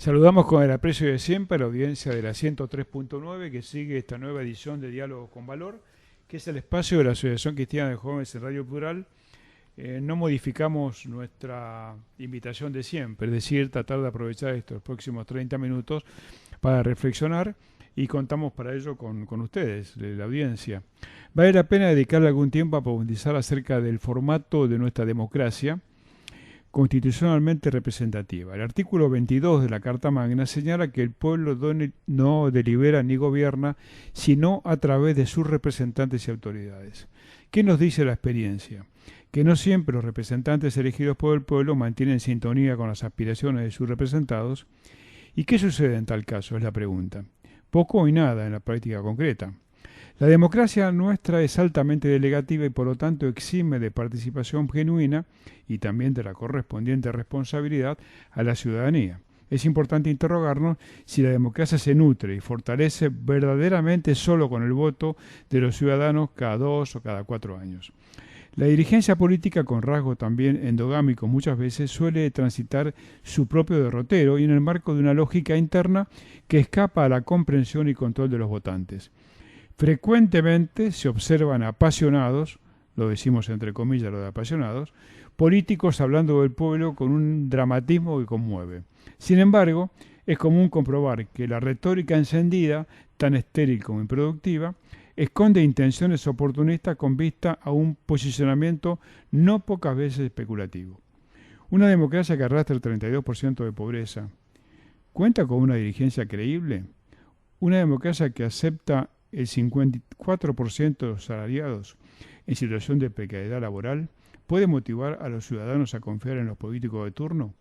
Saludamos con el aprecio de siempre a la audiencia de la 103.9 que sigue esta nueva edición de Diálogo con Valor, que es el espacio de la Asociación Cristiana de Jóvenes en Radio Plural. No modificamos nuestra invitación de siempre, es decir, tratar de aprovechar estos próximos 30 minutos para reflexionar y contamos para ello con ustedes, la audiencia. Vale la pena dedicarle algún tiempo a profundizar acerca del formato de nuestra democracia constitucionalmente representativa. El artículo 22 de la Carta Magna señala que el pueblo no delibera ni gobierna, sino a través de sus representantes y autoridades. ¿Qué nos dice la experiencia? Que no siempre los representantes elegidos por el pueblo mantienen sintonía con las aspiraciones de sus representados. ¿Y qué sucede en tal caso? Es la pregunta. Poco y nada en la práctica concreta. La democracia nuestra es altamente delegativa y por lo tanto exime de participación genuina y también de la correspondiente responsabilidad a la ciudadanía. Es importante interrogarnos si la democracia se nutre y fortalece verdaderamente solo con el voto de los ciudadanos cada 2 o cada 4 años. La dirigencia política, con rasgo también endogámico muchas veces, suele transitar su propio derrotero y en el marco de una lógica interna que escapa a la comprensión y control de los votantes. Frecuentemente se observan apasionados, lo decimos entre comillas lo de apasionados, políticos hablando del pueblo con un dramatismo que conmueve. Sin embargo, es común comprobar que la retórica encendida, tan estéril como improductiva, esconde intenciones oportunistas con vista a un posicionamiento no pocas veces especulativo. Una democracia que arrastra el 32% de pobreza, ¿cuenta con una dirigencia creíble? Una democracia que acepta el 54% de los salariados en situación de precariedad laboral, ¿puede motivar a los ciudadanos a confiar en los políticos de turno?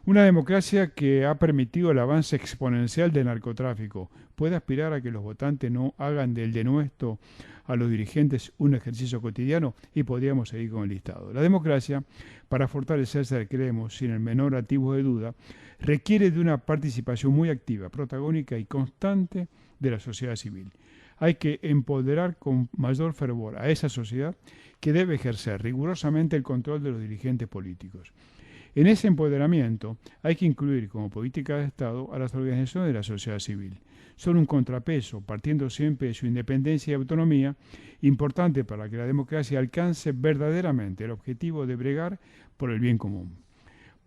Una democracia que ha permitido el avance exponencial del narcotráfico, ¿puede aspirar a que los votantes no hagan del denuesto a los dirigentes un ejercicio cotidiano? Y podríamos seguir con el listado. La democracia, para fortalecerse, creemos, sin el menor atisbo de duda, requiere de una participación muy activa, protagónica y constante de la sociedad civil. Hay que empoderar con mayor fervor a esa sociedad que debe ejercer rigurosamente el control de los dirigentes políticos. En ese empoderamiento hay que incluir como política de Estado a las organizaciones de la sociedad civil. Son un contrapeso, partiendo siempre de su independencia y autonomía, importante para que la democracia alcance verdaderamente el objetivo de bregar por el bien común.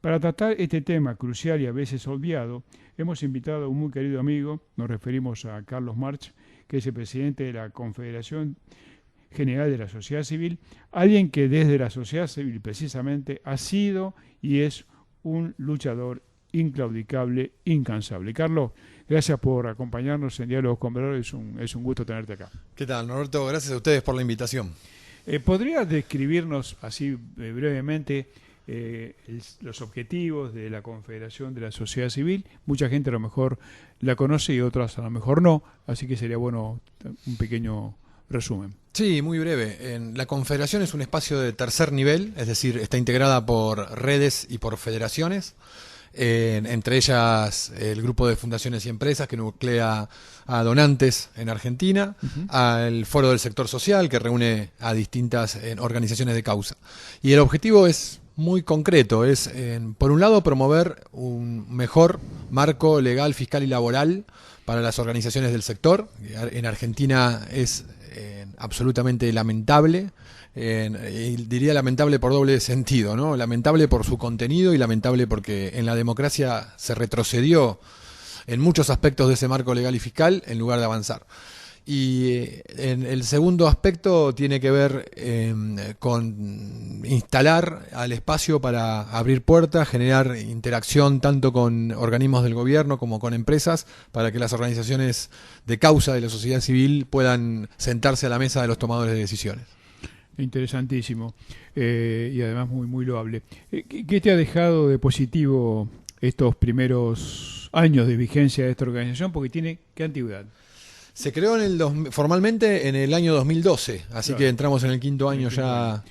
Para tratar este tema crucial y a veces olvidado, hemos invitado a un muy querido amigo, nos referimos a Carlos March, que es el presidente de la Confederación General de la Sociedad Civil, alguien que desde la sociedad civil precisamente ha sido y es un luchador inclaudicable, incansable. Carlos, gracias por acompañarnos en Diálogos con Valor, es un gusto tenerte acá. ¿Qué tal, Norberto? Gracias a ustedes por la invitación. ¿Podrías describirnos así brevemente los objetivos de la Confederación de la Sociedad Civil? Mucha gente a lo mejor la conoce y otras a lo mejor no, así que sería bueno un pequeño resumen. Sí, muy breve. La Confederación es un espacio de tercer nivel, es decir, está integrada por redes y por federaciones, entre ellas el grupo de fundaciones y empresas que nuclea a donantes en Argentina, al Foro del Sector Social que reúne a distintas organizaciones de causa. Y el objetivo es muy concreto, es por un lado promover un mejor marco legal, fiscal y laboral para las organizaciones del sector. En Argentina es absolutamente lamentable, y diría lamentable por doble sentido, ¿no? Lamentable por su contenido y lamentable porque en la democracia se retrocedió en muchos aspectos de ese marco legal y fiscal en lugar de avanzar. Y el segundo aspecto tiene que ver con instalar al espacio para abrir puertas, generar interacción tanto con organismos del gobierno como con empresas, para que las organizaciones de causa de la sociedad civil puedan sentarse a la mesa de los tomadores de decisiones. Interesantísimo y además muy, muy loable. ¿Qué te ha dejado de positivo estos primeros años de vigencia de esta organización? Porque tiene, ¿qué antigüedad? Se creó formalmente en el año 2012, así claro, que entramos en el quinto año ya.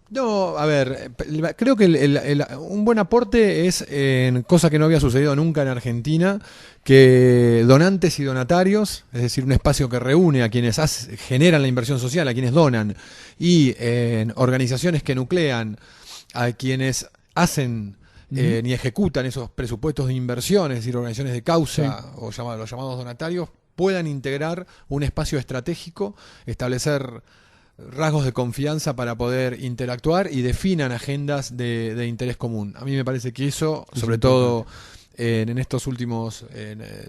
No, a ver, creo que un buen aporte es cosa que no había sucedido nunca en Argentina, que donantes y donatarios, es decir, un espacio que reúne a quienes generan la inversión social, a quienes donan, y organizaciones que nuclean a quienes hacen ni ejecutan esos presupuestos de inversión, es decir, organizaciones de causa, Sí. o los llamados donatarios, puedan integrar un espacio estratégico, establecer rasgos de confianza para poder interactuar y definan agendas de interés común. A mí me parece que eso, Es sobre importante. todo en estos últimos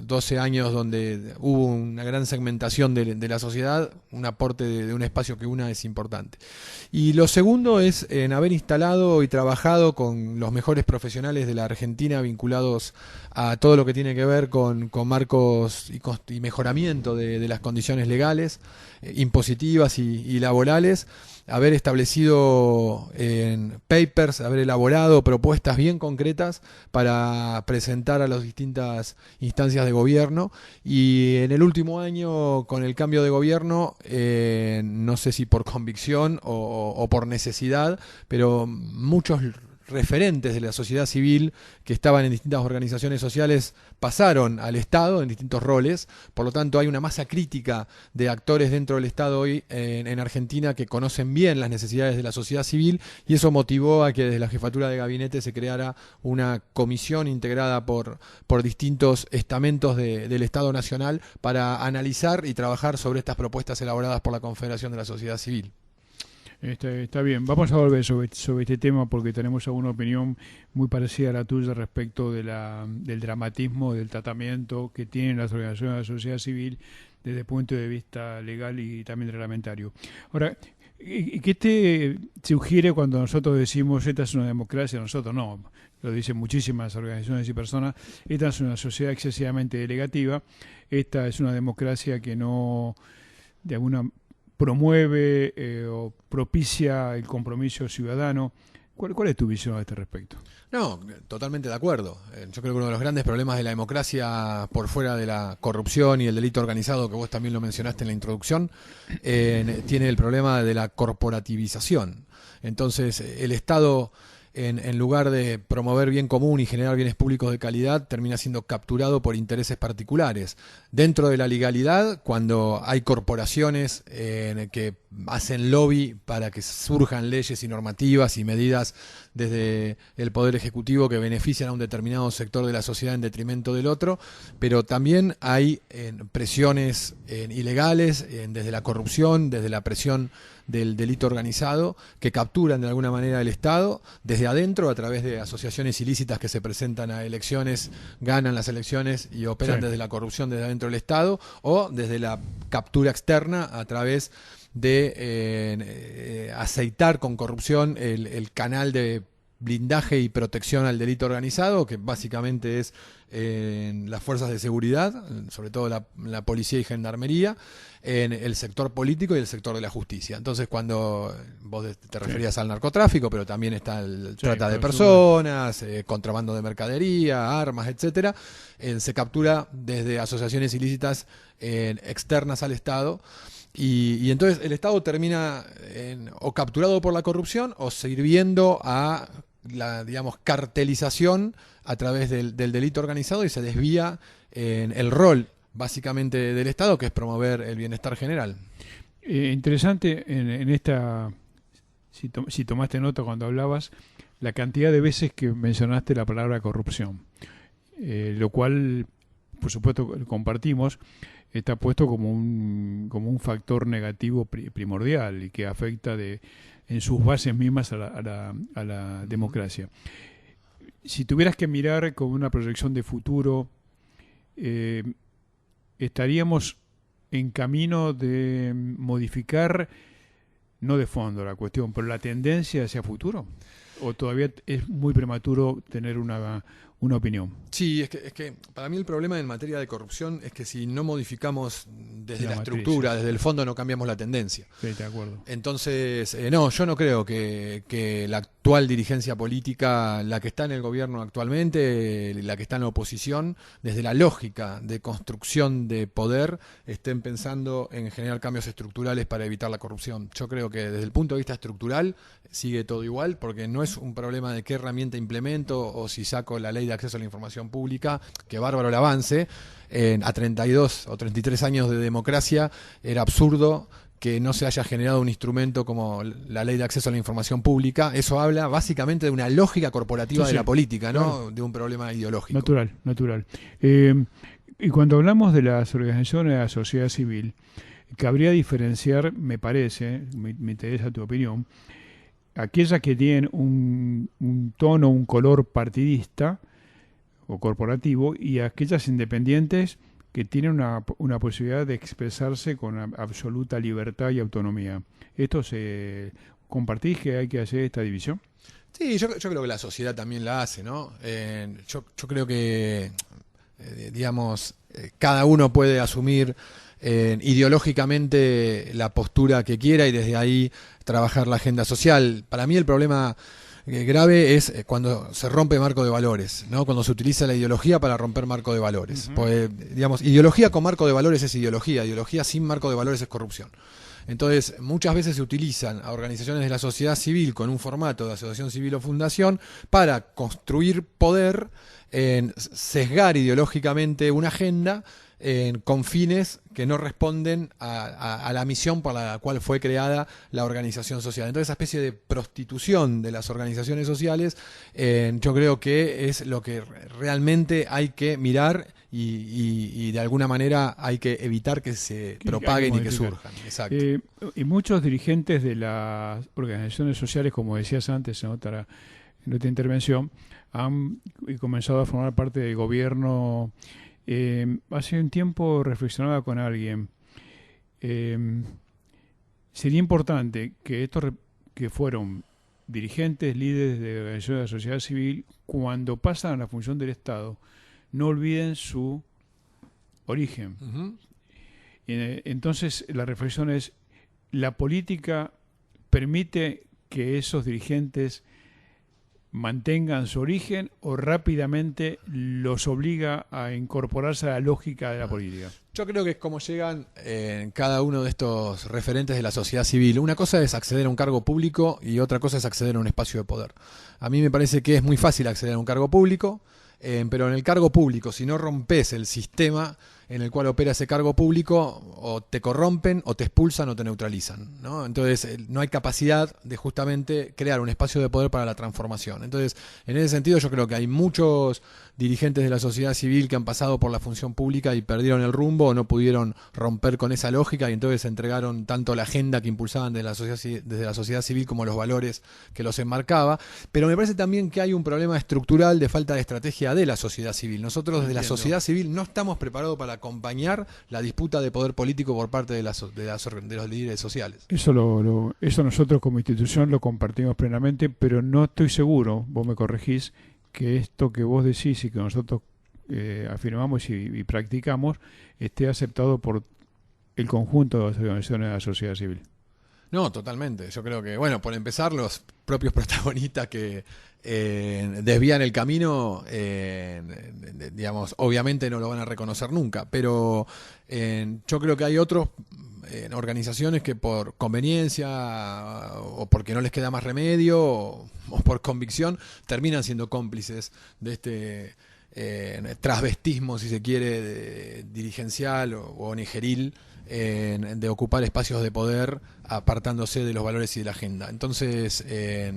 12 años donde hubo una gran segmentación de la sociedad, un aporte de un espacio que una es importante. Y lo segundo es en haber instalado y trabajado con los mejores profesionales de la Argentina vinculados a todo lo que tiene que ver con marcos y mejoramiento de las condiciones legales, impositivas y laborales, haber establecido en papers, haber elaborado propuestas bien concretas para presentar a las distintas instancias de gobierno. Y en el último año, con el cambio de gobierno, no sé si por convicción o por necesidad, pero muchos referentes de la sociedad civil que estaban en distintas organizaciones sociales pasaron al Estado en distintos roles. Por lo tanto, hay una masa crítica de actores dentro del Estado hoy en Argentina que conocen bien las necesidades de la sociedad civil, y eso motivó a que desde la jefatura de gabinete se creara una comisión integrada por distintos estamentos del Estado Nacional para analizar y trabajar sobre estas propuestas elaboradas por la Confederación de la Sociedad Civil. Está bien, vamos a volver sobre este tema porque tenemos alguna opinión muy parecida a la tuya respecto del dramatismo del tratamiento que tienen las organizaciones de la sociedad civil desde el punto de vista legal y también reglamentario. Ahora, ¿qué te sugiere cuando nosotros decimos esta es una democracia? Nosotros no, lo dicen muchísimas organizaciones y personas, esta es una sociedad excesivamente delegativa, esta es una democracia que no, de alguna promueve o propicia el compromiso ciudadano. ¿Cuál es tu visión a este respecto? No, totalmente de acuerdo. Yo creo que uno de los grandes problemas de la democracia, por fuera de la corrupción y el delito organizado, que vos también lo mencionaste en la introducción, tiene el problema de la corporativización. Entonces, el Estado, en lugar de promover bien común y generar bienes públicos de calidad, termina siendo capturado por intereses particulares. Dentro de la legalidad, cuando hay corporaciones que hacen lobby para que surjan leyes y normativas y medidas desde el Poder Ejecutivo que benefician a un determinado sector de la sociedad en detrimento del otro, pero también hay presiones ilegales desde la corrupción, desde la presión del delito organizado, que capturan de alguna manera el Estado desde adentro a través de asociaciones ilícitas que se presentan a elecciones, ganan las elecciones y operan desde la corrupción desde adentro del Estado, o desde la captura externa a través de aceitar con corrupción el canal de blindaje y protección al delito organizado, que básicamente es las fuerzas de seguridad, sobre todo la policía y gendarmería, en el sector político y el sector de la justicia. Entonces, cuando vos te referías al narcotráfico, pero también está el trata de personas, contrabando de mercadería, armas, etcétera, se captura desde asociaciones ilícitas externas al Estado. Y entonces el Estado termina o capturado por la corrupción o sirviendo a la, digamos, cartelización a través del delito organizado, y se desvía el rol básicamente del Estado, que es promover el bienestar general. Interesante en esta, si tomaste nota cuando hablabas, la cantidad de veces que mencionaste la palabra corrupción, lo cual, por supuesto, compartimos. Está puesto como un factor negativo primordial y que afecta en sus bases mismas a la democracia. Si tuvieras que mirar con una proyección de futuro, estaríamos en camino de modificar, no de fondo la cuestión, pero la tendencia hacia futuro, o todavía es muy prematuro tener una opinión. Sí, es que para mí el problema en materia de corrupción es que si no modificamos desde la matriz, estructura, desde el fondo, no cambiamos la tendencia. Sí, de acuerdo. Entonces, no, yo no creo que la actual dirigencia política, la que está en el gobierno actualmente, la que está en la oposición, desde la lógica de construcción de poder, estén pensando en generar cambios estructurales para evitar la corrupción. Yo creo que desde el punto de vista estructural sigue todo igual, porque no es un problema de qué herramienta implemento o si saco la ley de acceso a la información pública, que bárbaro el avance. A 32 o 33 años de democracia era absurdo que no se haya generado un instrumento como la Ley de Acceso a la Información Pública. Eso habla básicamente de una lógica corporativa de la política, ¿no? Claro. De un problema ideológico. Natural. Y cuando hablamos de las organizaciones de la sociedad civil, cabría diferenciar, me parece, me interesa tu opinión, aquellas que tienen un tono, un color partidista o corporativo, y aquellas independientes que tienen una posibilidad de expresarse con absoluta libertad y autonomía. ¿Esto compartís que hay que hacer esta división? Sí, yo creo que la sociedad también la hace, ¿no? Yo creo que, digamos, cada uno puede asumir ideológicamente la postura que quiera y desde ahí trabajar la agenda social. Para mí el problema grave es cuando se rompe marco de valores, ¿no? Cuando se utiliza la ideología para romper marco de valores. Pues, digamos, ideología con marco de valores es ideología sin marco de valores es corrupción. Entonces, muchas veces se utilizan a organizaciones de la sociedad civil con un formato de asociación civil o fundación para construir poder, sesgar ideológicamente una agenda con fines que no responden a la misión por la cual fue creada la organización social. Entonces, esa especie de prostitución de las organizaciones sociales, yo creo que es lo que realmente hay que mirar y de alguna manera hay que evitar que se propaguen y que surjan. Exacto. Y muchos dirigentes de las organizaciones sociales, como decías antes en otra intervención, han comenzado a formar parte del gobierno. Hace un tiempo reflexionaba con alguien. Sería importante que estos que fueron dirigentes, líderes de organizaciones de la sociedad civil, cuando pasan a la función del Estado, no olviden su origen. Entonces la reflexión es, ¿la política permite que esos dirigentes mantengan su origen o rápidamente los obliga a incorporarse a la lógica de la política? Yo creo que es como llegan cada uno de estos referentes de la sociedad civil. Una cosa es acceder a un cargo público y otra cosa es acceder a un espacio de poder. A mí me parece que es muy fácil acceder a un cargo público, pero en el cargo público, si no rompes el sistema en el cual opera ese cargo público, o te corrompen, o te expulsan, o te neutralizan, ¿no? Entonces, no hay capacidad de justamente crear un espacio de poder para la transformación. Entonces, en ese sentido, yo creo que hay muchos dirigentes de la sociedad civil que han pasado por la función pública y perdieron el rumbo o no pudieron romper con esa lógica y entonces entregaron tanto la agenda que impulsaban desde la sociedad civil como los valores que los enmarcaba. Pero me parece también que hay un problema estructural de falta de estrategia de la sociedad civil. Nosotros desde la sociedad civil no estamos preparados para acompañar la disputa de poder político por parte de los líderes sociales. Eso nosotros como institución lo compartimos plenamente, pero no estoy seguro, vos me corregís, que esto que vos decís y que nosotros afirmamos y practicamos esté aceptado por el conjunto de las organizaciones de la sociedad civil. No, totalmente. Yo creo que, bueno, por empezar, los propios protagonistas que desvían el camino, digamos, obviamente no lo van a reconocer nunca, pero yo creo que hay otros organizaciones que por conveniencia o porque no les queda más remedio o por convicción terminan siendo cómplices de este transvestismo, si se quiere, dirigencial o onigeril, de ocupar espacios de poder apartándose de los valores y de la agenda. Entonces,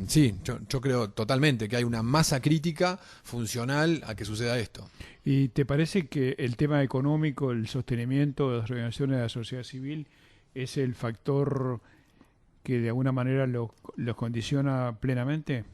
sí, yo creo totalmente que hay una masa crítica funcional a que suceda esto. ¿Y te parece que el tema económico, el sostenimiento de las organizaciones de la sociedad civil es el factor que de alguna manera los condiciona plenamente?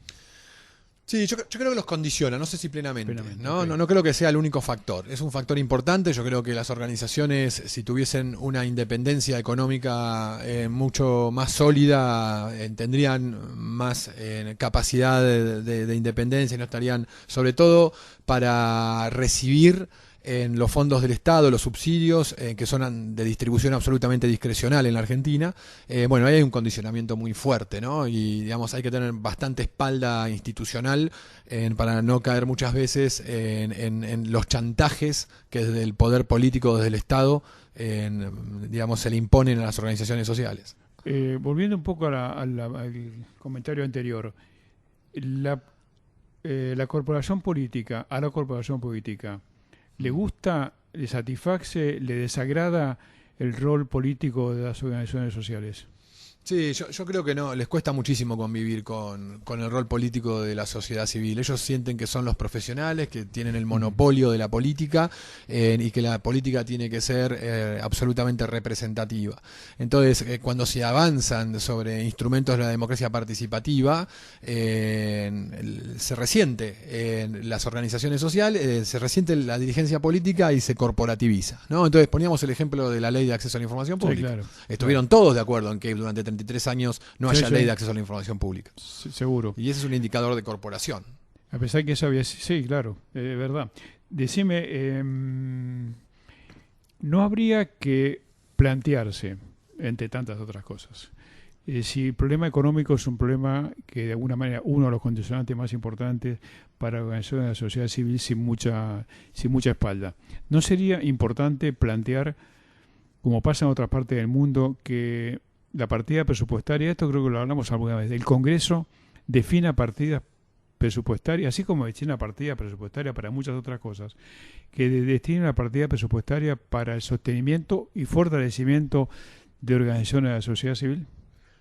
Sí, yo creo que los condiciona, no sé si plenamente. No creo que sea el único factor. Es un factor importante. Yo creo que las organizaciones, si tuviesen una independencia económica mucho más sólida, tendrían más capacidad de independencia y no estarían, sobre todo, para recibir en los fondos del Estado, los subsidios, que son de distribución absolutamente discrecional en la Argentina. Bueno, ahí hay un condicionamiento muy fuerte, ¿no? Y, digamos, hay que tener bastante espalda institucional para no caer muchas veces en los chantajes que desde el poder político, desde el Estado, digamos, se le imponen a las organizaciones sociales. Volviendo un poco al comentario anterior, la corporación política, ¿le gusta, le satisface, le desagrada el rol político de las organizaciones sociales? Sí, yo creo que no, les cuesta muchísimo convivir con el rol político de la sociedad civil. Ellos sienten que son los profesionales, que tienen el monopolio de la política y que la política tiene que ser absolutamente representativa. Entonces, cuando se avanzan sobre instrumentos de la democracia participativa, se resiente las organizaciones sociales, se resiente la dirigencia política y se corporativiza, ¿no? Entonces, poníamos el ejemplo de la ley de acceso a la información pública. Sí, claro, Estuvieron todos de acuerdo en que durante 33 años no haya ley de acceso a la información pública. Seguro. Y ese es un indicador de corporación. A pesar que eso había... Sí, claro, verdad. Decime, ¿no habría que plantearse, entre tantas otras cosas, si el problema económico es un problema que de alguna manera uno de los condicionantes más importantes para organizaciones de la sociedad civil sin mucha espalda? ¿No sería importante plantear, como pasa en otras partes del mundo, que la partida presupuestaria, esto creo que lo hablamos alguna vez, el Congreso defina partidas presupuestarias, así como destina partida presupuestaria para muchas otras cosas, que destine una partida presupuestaria para el sostenimiento y fortalecimiento de organizaciones de la sociedad civil?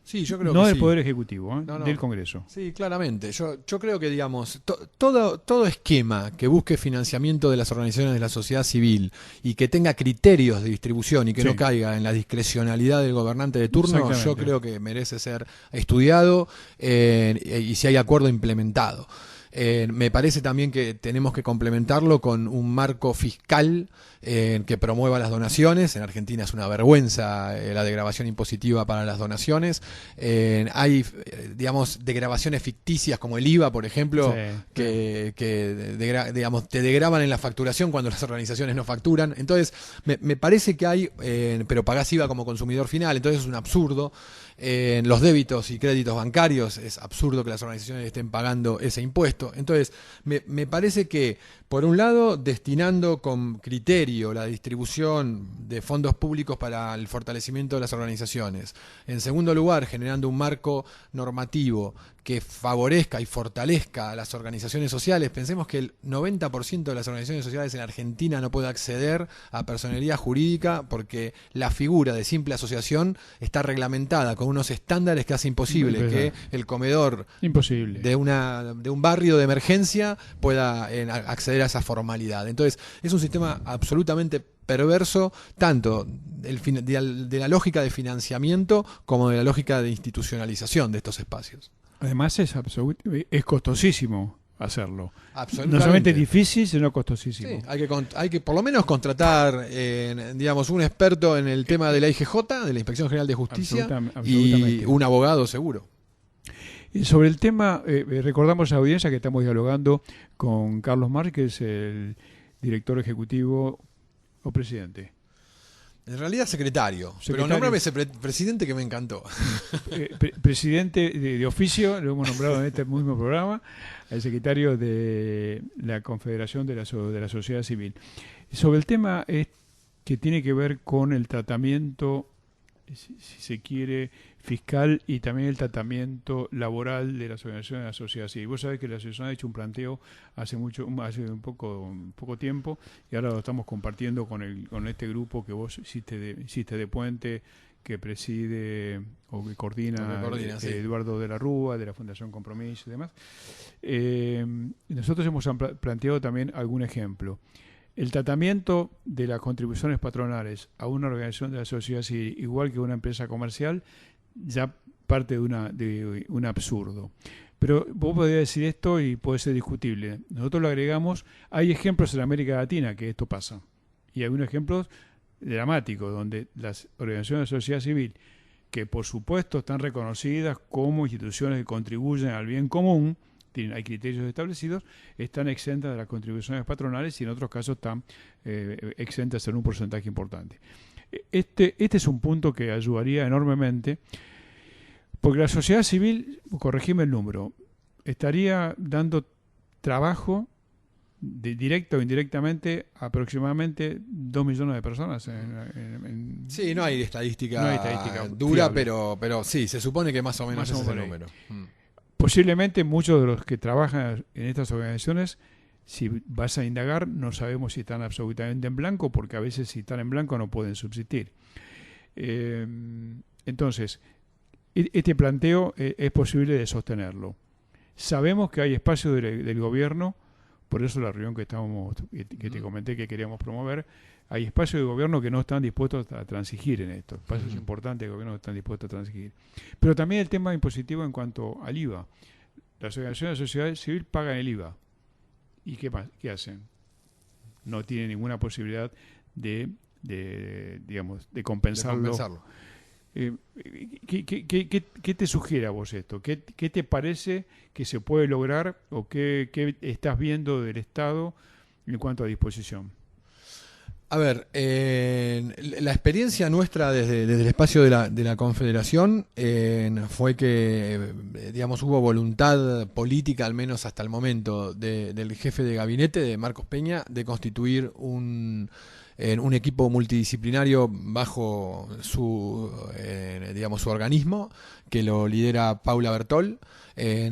Sí, yo creo no que del sí. Poder Ejecutivo, No. del Congreso. Sí, claramente. Yo creo que, digamos, todo esquema que busque financiamiento de las organizaciones de la sociedad civil y que tenga criterios de distribución y que no caiga en la discrecionalidad del gobernante de turno, yo creo que merece ser estudiado y si hay acuerdo implementado. Me parece también que tenemos que complementarlo con un marco fiscal que promueva las donaciones. En Argentina es una vergüenza la degravación impositiva para las donaciones. Hay, digamos, degravaciones ficticias como el IVA, por ejemplo, digamos, te degravan en la facturación cuando las organizaciones no facturan. Entonces, me parece que hay, pero pagás IVA como consumidor final, entonces es un absurdo. En los débitos y créditos bancarios es absurdo que las organizaciones estén pagando ese impuesto. Entonces, me parece que, por un lado, destinando con criterio la distribución de fondos públicos para el fortalecimiento de las organizaciones. En segundo lugar, generando un marco normativo que favorezca y fortalezca a las organizaciones sociales. Pensemos que el 90% de las organizaciones sociales en Argentina no puede acceder a personería jurídica porque la figura de simple asociación está reglamentada con unos estándares que hace imposible que el comedor de un barrio de emergencia pueda acceder a esa formalidad. Entonces, es un sistema absolutamente perverso, tanto de la lógica de financiamiento como de la lógica de institucionalización de estos espacios. Además es costosísimo hacerlo. Absolutamente. No solamente difícil, sino costosísimo. Sí, hay que por lo menos contratar, digamos, un experto en el tema de la IGJ, de la Inspección General de Justicia, y un abogado seguro. Y sobre el tema, recordamos a la audiencia que estamos dialogando con Carlos Márquez, el director ejecutivo o presidente. En realidad secretario. Pero nombrame ese presidente que me encantó. Presidente de oficio, lo hemos nombrado en este mismo programa, el secretario de la Confederación de la Sociedad Civil. Sobre el tema que tiene que ver con el tratamiento, si se quiere, fiscal y también el tratamiento laboral de las organizaciones de la sociedad civil. Vos sabés que la asociación ha hecho un planteo hace un poco tiempo y ahora lo estamos compartiendo con este grupo que vos hiciste de Puente, que preside o que coordina Eduardo de la Rúa, de la Fundación Compromiso y demás. Nosotros hemos planteado también algún ejemplo. El tratamiento de las contribuciones patronales a una organización de la sociedad civil, igual que a una empresa comercial, ya parte de un absurdo. Pero vos podés decir esto y puede ser discutible. Nosotros lo agregamos, hay ejemplos en América Latina que esto pasa. Y hay unos ejemplos dramáticos donde las organizaciones de la sociedad civil, que por supuesto están reconocidas como instituciones que contribuyen al bien común, hay criterios establecidos, están exentas de las contribuciones patronales y en otros casos están exentas en un porcentaje importante. Este es un punto que ayudaría enormemente, porque la sociedad civil, corregime el número, estaría dando trabajo directo o indirectamente a aproximadamente 2 millones de personas. Sí, no hay estadística dura, pero sí, se supone que más o menos ese es el número. Posiblemente muchos de los que trabajan en estas organizaciones Si vas a indagar, no sabemos si están absolutamente en blanco, porque a veces si están en blanco no pueden subsistir. Entonces, este planteo es posible de sostenerlo. Sabemos que hay espacio del gobierno, por eso la reunión que te comenté que queríamos promover, hay espacios de gobierno que no están dispuestos a transigir en esto, espacios importantes de gobierno que están dispuestos a transigir. Pero también el tema impositivo en cuanto al IVA. Las organizaciones de la sociedad civil pagan el IVA. ¿Y qué más? ¿Qué hacen? No tienen ninguna posibilidad de compensarlo. ¿Qué te sugiere a vos esto? ¿Qué te parece que se puede lograr o qué estás viendo del Estado en cuanto a disposición? A ver, la experiencia nuestra desde el espacio de la Confederación fue que, digamos, hubo voluntad política, al menos hasta el momento, del jefe de gabinete, de Marcos Peña, de constituir un equipo multidisciplinario bajo su organismo, que lo lidera Paula Bertol,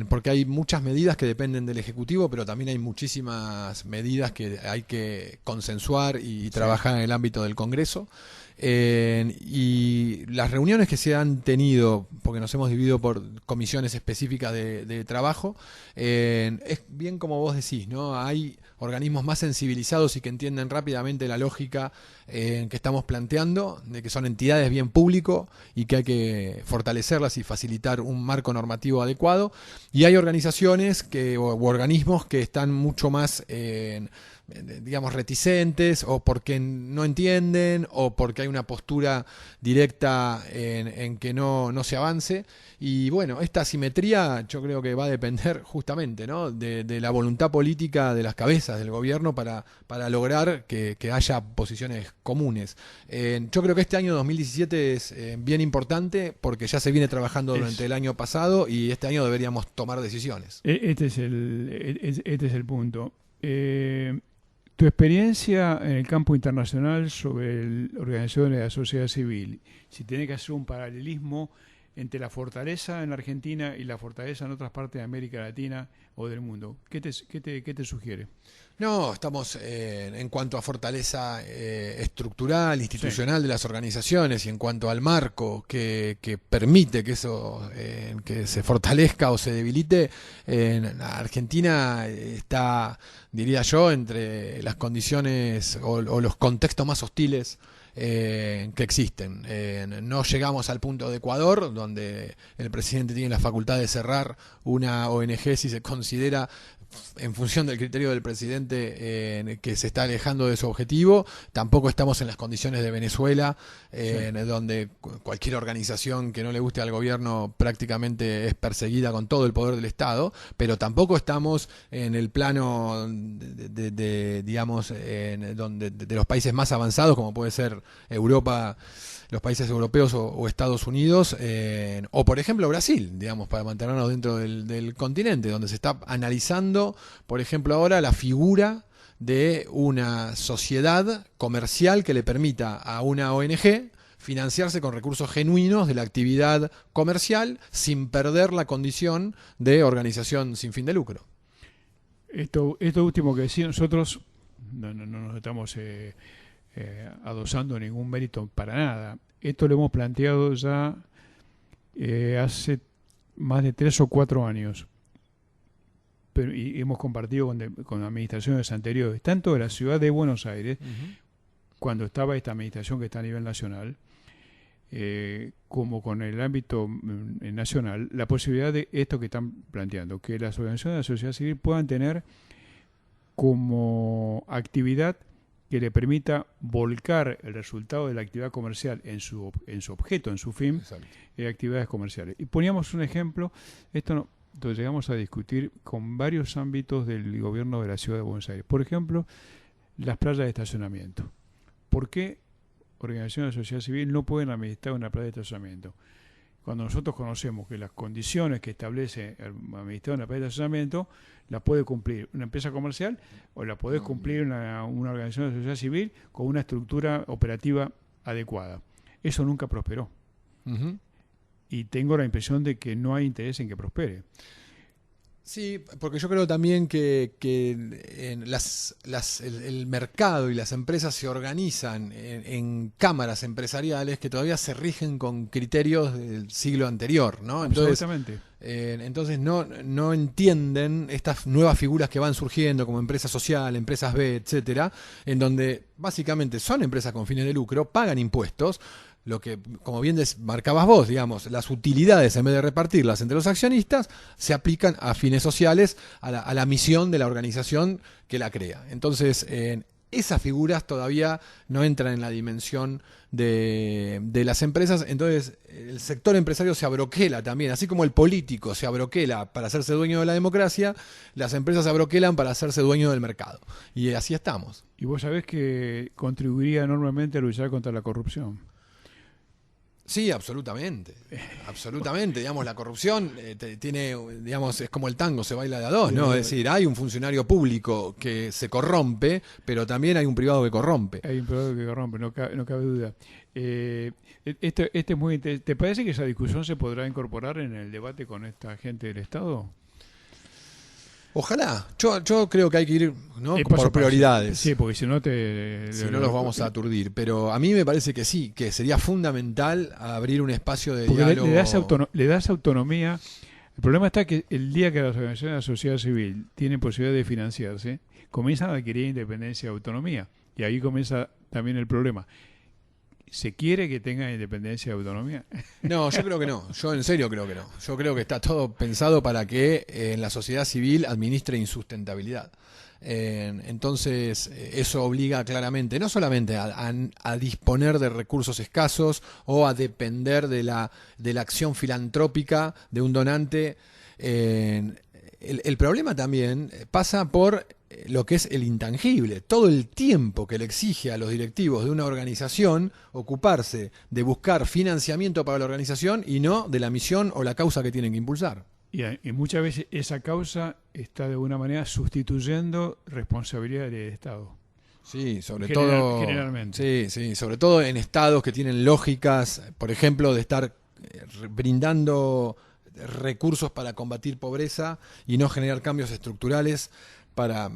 porque hay muchas medidas que dependen del Ejecutivo, pero también hay muchísimas medidas que hay que consensuar y trabajar en el ámbito del Congreso. Y las reuniones que se han tenido, porque nos hemos dividido por comisiones específicas de trabajo, es bien como vos decís, ¿no? Hay organismos más sensibilizados y que entienden rápidamente la lógica que estamos planteando, de que son entidades bien público y que hay que fortalecerlas y facilitar un marco normativo adecuado. Y hay organizaciones u organismos que están mucho más digamos, reticentes, o porque no entienden, o porque hay una postura directa en que no se avance. Y bueno, esta asimetría yo creo que va a depender justamente, ¿no?, de la voluntad política de las cabezas del gobierno para lograr que haya posiciones comunes. Yo creo que este año 2017 es bien importante porque ya se viene trabajando durante el año pasado y este año deberíamos tomar decisiones. Este es el punto. Tu experiencia en el campo internacional sobre organizaciones de la sociedad civil, si tenés que hacer un paralelismo entre la fortaleza en la Argentina y la fortaleza en otras partes de América Latina o del mundo, ¿qué te sugiere? No, estamos en cuanto a fortaleza estructural, institucional de las organizaciones, y en cuanto al marco que permite que eso que se fortalezca o se debilite, Argentina está, diría yo, entre las condiciones o los contextos más hostiles que existen. No llegamos al punto de Ecuador, donde el presidente tiene la facultad de cerrar una ONG si se considera, en función del criterio del presidente, que se está alejando de su objetivo. Tampoco estamos en las condiciones de Venezuela, donde cualquier organización que no le guste al gobierno prácticamente es perseguida con todo el poder del Estado, pero tampoco estamos en el plano digamos, de los países más avanzados, como puede ser Europa, los países europeos o Estados Unidos, o por ejemplo Brasil, digamos, para mantenernos dentro del continente, donde se está analizando, por ejemplo, ahora la figura de una sociedad comercial que le permita a una ONG financiarse con recursos genuinos de la actividad comercial sin perder la condición de organización sin fin de lucro. Esto último que decía, nosotros no nos estamos adosando ningún mérito para nada. Esto lo hemos planteado ya hace más de 3 o 4 años, y hemos compartido con administraciones anteriores, tanto de la ciudad de Buenos Aires, cuando estaba esta administración que está a nivel nacional, como con el ámbito nacional, la posibilidad de esto que están planteando, que las organizaciones de la sociedad civil puedan tener como actividad que le permita volcar el resultado de la actividad comercial en su objeto, en su fin, actividades comerciales. Y poníamos un ejemplo, lo llegamos a discutir con varios ámbitos del gobierno de la ciudad de Buenos Aires. Por ejemplo, las playas de estacionamiento. ¿Por qué organizaciones de la sociedad civil no pueden administrar una playa de estacionamiento? Cuando nosotros conocemos que las condiciones que establece el administrador de una playa de estacionamiento las puede cumplir una empresa comercial o la puede cumplir una organización de la sociedad civil con una estructura operativa adecuada. Eso nunca prosperó. Y tengo la impresión de que no hay interés en que prospere. Sí, porque yo creo también que el mercado y las empresas se organizan en cámaras empresariales que todavía se rigen con criterios del siglo anterior, ¿no? Absolutamente. Entonces no entienden estas nuevas figuras que van surgiendo como empresa social, empresas B, etcétera, en donde básicamente son empresas con fines de lucro, pagan impuestos. Lo que, como bien marcabas vos, digamos, las utilidades en vez de repartirlas entre los accionistas, se aplican a fines sociales, a la misión de la organización que la crea. Entonces, esas figuras todavía no entran en la dimensión de las empresas. Entonces, el sector empresario se abroquela también, así como el político se abroquela para hacerse dueño de la democracia, las empresas se abroquelan para hacerse dueño del mercado. Y así estamos. Y vos sabés que contribuiría enormemente a luchar contra la corrupción. Sí, absolutamente. Absolutamente. Digamos, la corrupción tiene, digamos, es como el tango, se baila de a dos, ¿no? Es decir, hay un funcionario público que se corrompe, pero también hay un privado que corrompe. Hay un privado que corrompe, no cabe duda. Este es muy ¿Te parece que esa discusión se podrá incorporar en el debate con esta gente del Estado? Ojalá. Yo creo que hay que ir, ¿no? Por prioridades. Sí, porque si no si no los vamos a aturdir. Pero a mí me parece que sí, que sería fundamental abrir un espacio de diálogo. Le das autonomía. El problema está que el día que las organizaciones de la sociedad civil tienen posibilidad de financiarse, comienzan a adquirir independencia y autonomía. Y ahí comienza también el problema. ¿Se quiere que tenga independencia y autonomía? No, yo creo que no. Yo en serio creo que no. Yo creo que está todo pensado para que en la sociedad civil administre insustentabilidad. Entonces, eso obliga claramente, no solamente a disponer de recursos escasos o a depender de la acción filantrópica de un donante. El problema también pasa por lo que es el intangible, todo el tiempo que le exige a los directivos de una organización ocuparse de buscar financiamiento para la organización y no de la misión o la causa que tienen que impulsar. Y muchas veces esa causa está de alguna manera sustituyendo responsabilidades del Estado. Sí, todo. Generalmente. Sí, sobre todo en estados que tienen lógicas, por ejemplo, de estar brindando recursos para combatir pobreza y no generar cambios estructurales para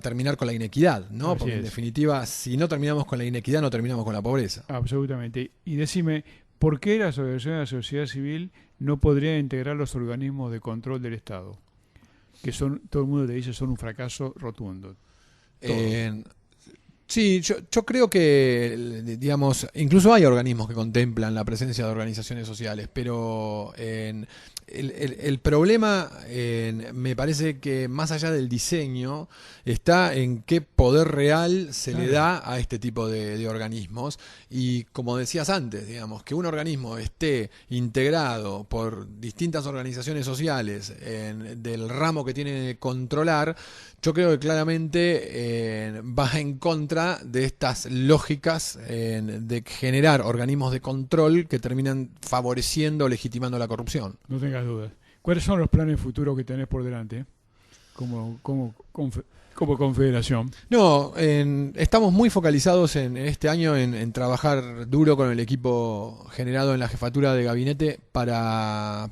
terminar con la inequidad, ¿no? Porque en definitiva, si no terminamos con la inequidad, no terminamos con la pobreza. Absolutamente. Y decime, ¿por qué las organizaciones de la sociedad civil no podrían integrar los organismos de control del Estado? Que todo el mundo te dice son un fracaso rotundo. Sí, yo creo que, digamos, incluso hay organismos que contemplan la presencia de organizaciones sociales, pero el problema me parece que más allá del diseño está en qué poder real se le da a este tipo de organismos. Y como decías antes, digamos, que un organismo esté integrado por distintas organizaciones sociales del ramo que tiene que controlar, yo creo que claramente va en contra de estas lógicas de generar organismos de control que terminan favoreciendo o legitimando la corrupción. No tengas dudas. ¿Cuáles son los planes futuros que tenés por delante como confederación? No, estamos muy focalizados en este año en trabajar duro con el equipo generado en la jefatura de gabinete para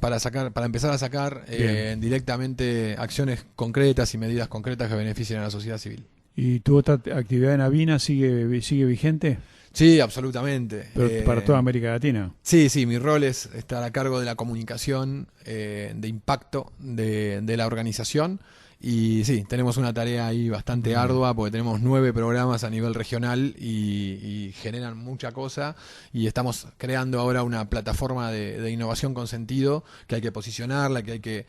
empezar a sacar directamente acciones concretas y medidas concretas que beneficien a la sociedad civil. ¿Y tu otra actividad en Avina sigue vigente? Sí, absolutamente. Pero para toda América Latina. Sí, mi rol es estar a cargo de la comunicación de impacto de la organización. Y sí, tenemos una tarea ahí bastante ardua porque tenemos 9 programas a nivel regional y generan mucha cosa, y estamos creando ahora una plataforma de innovación con sentido que hay que posicionarla, que hay que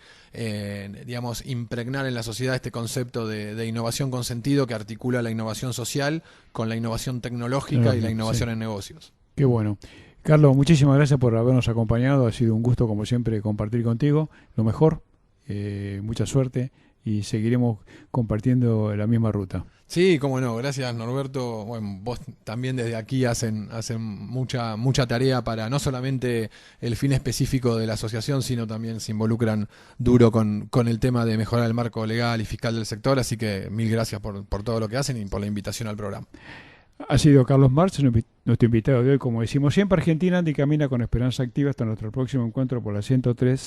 digamos, impregnar en la sociedad este concepto de innovación con sentido que articula la innovación social con la innovación tecnológica y la innovación en negocios. Qué bueno. Carlos, muchísimas gracias por habernos acompañado, ha sido un gusto como siempre compartir contigo, lo mejor, mucha suerte. Y seguiremos compartiendo la misma ruta. Sí, cómo no, gracias Norberto. Bueno, vos también desde aquí hacen mucha tarea para no solamente el fin específico de la asociación, sino también se involucran duro con el tema de mejorar el marco legal y fiscal del sector, así que mil gracias por todo lo que hacen y por la invitación al programa. Ha sido Carlos March, nuestro invitado de hoy. Como decimos siempre, Argentina anda y camina con esperanza activa. Hasta nuestro próximo encuentro por la 103.